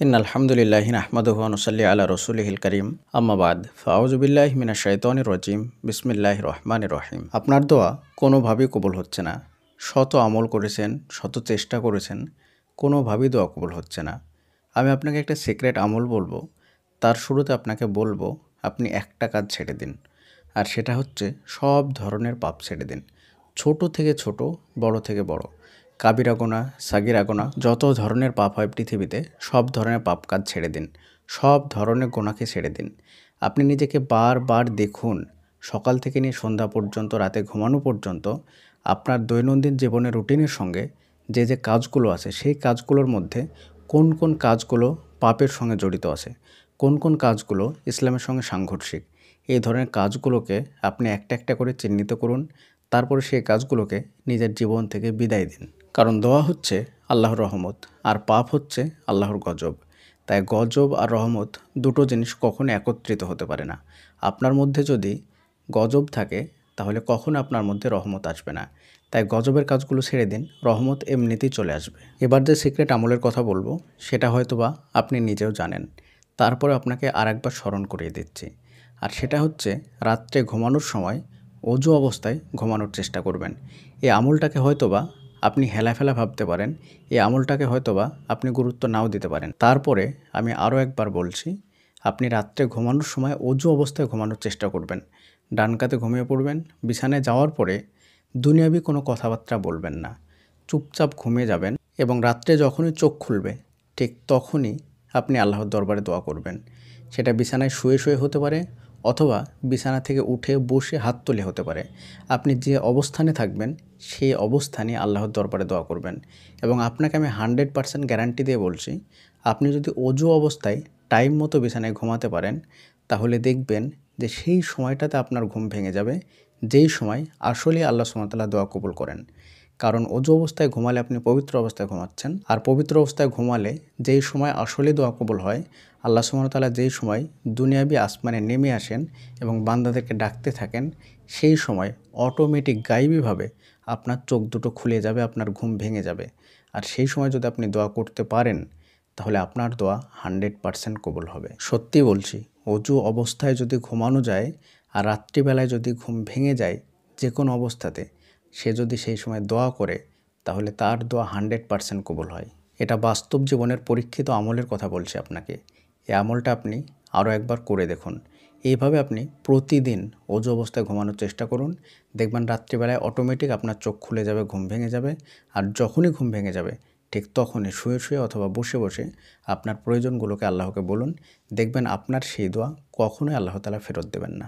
ইন্নালহামদুলিল্লাহি নাহমাদুহু ওয়া নুসাল্লি আলা রাসূলিহিল কারীম আম্মা বাদ ফাউযু বিল্লাহি মিনাশ শাইতানির রাজীম বিসমিল্লাহির রহমানির রহিম। আপনার দোয়া কোনোভাবেই কবুল হচ্ছে না। শত আমল করেছেন, শত চেষ্টা করেছেন, কোনোভাবেই দোয়া কবুল হচ্ছে না। আমি আপনাকে একটা সিক্রেট আমল বলবো। তার শুরুতে আপনাকে বলবো আপনি একটা কাজ ছেড়ে দিন, আর সেটা হচ্ছে সব ধরনের পাপ ছেড়ে দিন। ছোট থেকে ছোট, বড় থেকে বড়, কাবিরা গোনা, সাগিরা গোনা, যত ধরনের পাপ হয় পৃথিবীতে সব ধরনের পাপ কাজ ছেড়ে দিন, সব ধরনের গোনাকে ছেড়ে দিন। আপনি নিজেকে বারবার দেখুন, সকাল থেকে নিয়ে সন্ধ্যা পর্যন্ত, রাতে ঘুমানো পর্যন্ত আপনার দৈনন্দিন জীবনের রুটিনের সঙ্গে যে যে কাজগুলো আছে সেই কাজগুলোর মধ্যে কোন কোন কাজগুলো পাপের সঙ্গে জড়িত আছে, কোন কোন কাজগুলো ইসলামের সঙ্গে সাংঘর্ষিক। এই ধরনের কাজগুলোকে আপনি একটা একটা করে চিহ্নিত করুন। তারপরে সেই কাজগুলোকে নিজের জীবন থেকে বিদায় দিন। কারণ দোয়া হচ্ছে আল্লাহর রহমত, আর পাপ হচ্ছে আল্লাহর গজব। তাই গজব আর রহমত দুটো জিনিস কখনো একত্রিত হতে পারে না। আপনার মধ্যে যদি গজব থাকে তাহলে কখনো আপনার মধ্যে রহমত আসবে না। তাই গজবের কাজগুলো ছেড়ে দিন, রহমত এমনিতেই চলে আসবে। এবার যে সিক্রেট আমলের কথা বলবো সেটা হয়তোবা আপনি নিজেও জানেন, তারপরে আপনাকে আরেকবার স্মরণ করিয়ে দিচ্ছি। আর সেটা হচ্ছে রাত্রে ঘুমানোর সময় অজু অবস্থায় ঘুমানোর চেষ্টা করবেন। এই আমলটাকে হয়তোবা আপনি হেলাফেলা ভাবতে পারেন, এই আমলটাকে হয়তোবা আপনি গুরুত্ব নাও দিতে পারেন। তারপরে আমি আরও একবার বলছি, আপনি রাত্রে ঘুমানোর সময় অজু অবস্থায় ঘুমানোর চেষ্টা করবেন। ডান কাতে ঘুমিয়ে পড়বেন। বিছানায় যাওয়ার পরে দুনিয়াবি কোনো কথাবার্তা বলবেন না, চুপচাপ ঘুমিয়ে যাবেন এবং রাত্রে যখনই চোখ খুলবে ঠিক তখনই আপনি আল্লাহর দরবারে দোয়া করবেন। সেটা বিছানায় শুয়ে শুয়ে হতে পারে, অথবা বিছানা থেকে উঠে বসে হাত তুলে হতে পারে। আপনি যে অবস্থানে থাকবেন সেই অবস্থানে আল্লাহর দরবারে দোয়া করবেন। এবং আপনাকে আমি 100% গ্যারান্টি দিয়ে বলছি, আপনি যদি অজু অবস্থায় টাইম মতো বিছানায় ঘুমাতে পারেন তাহলে দেখবেন যে সেই সময়টাতে আপনার ঘুম ভেঙে যাবে, যেই সময় আসলেই আল্লাহ সুবহানাহু ওয়া তাআলা দোয়া কবুল করেন। কারণ অজু অবস্থায় ঘুমালে আপনি পবিত্র অবস্থায় ঘুমাচ্ছেন, আর পবিত্র অবস্থায় ঘুমালে যেই সময় আসলেই দোয়া কবুল হয়, আল্লাহ সুবহানাহু ওয়া তাআলা যেই সময় দুনিয়াবি আসমানে নেমে আসেন এবং বান্দাদেরকে ডাকতে থাকেন, সেই সময় অটোমেটিক গায়েবীভাবে আপনার চোখ দুটো খুলে যাবে, আপনার ঘুম ভেঙে যাবে। আর সেই সময় যদি আপনি দোয়া করতে পারেন তাহলে আপনার দোয়া 100% কবুল হবে। সত্যি বলছি, অজু অবস্থায় যদি ঘুমানো যায় আর রাত্রিবেলায় যদি ঘুম ভেঙে যায় যে কোনো অবস্থাতে, সে যদি সেই সময় দোয়া করে তাহলে তার দোয়া 100% কবুল হয়। এটা বাস্তব জীবনের পরীক্ষিত আমলের কথা বলছি আপনাকে। এই আমলটা আপনি আরও একবার করে দেখুন। এইভাবে আপনি প্রতিদিন অজু অবস্থায় ঘুমানোর চেষ্টা করুন। দেখবেন রাত্রিবেলায় অটোমেটিক আপনার চোখ খুলে যাবে, ঘুম ভেঙে যাবে। আর যখনই ঘুম ভেঙে যাবে ঠিক তখনই শুয়ে শুয়ে অথবা বসে বসে আপনার প্রয়োজনগুলোকে আল্লাহকে বলুন। দেখবেন আপনার সেই দোয়া কখনোই আল্লাহ তাআলা ফেরত দেবেন না।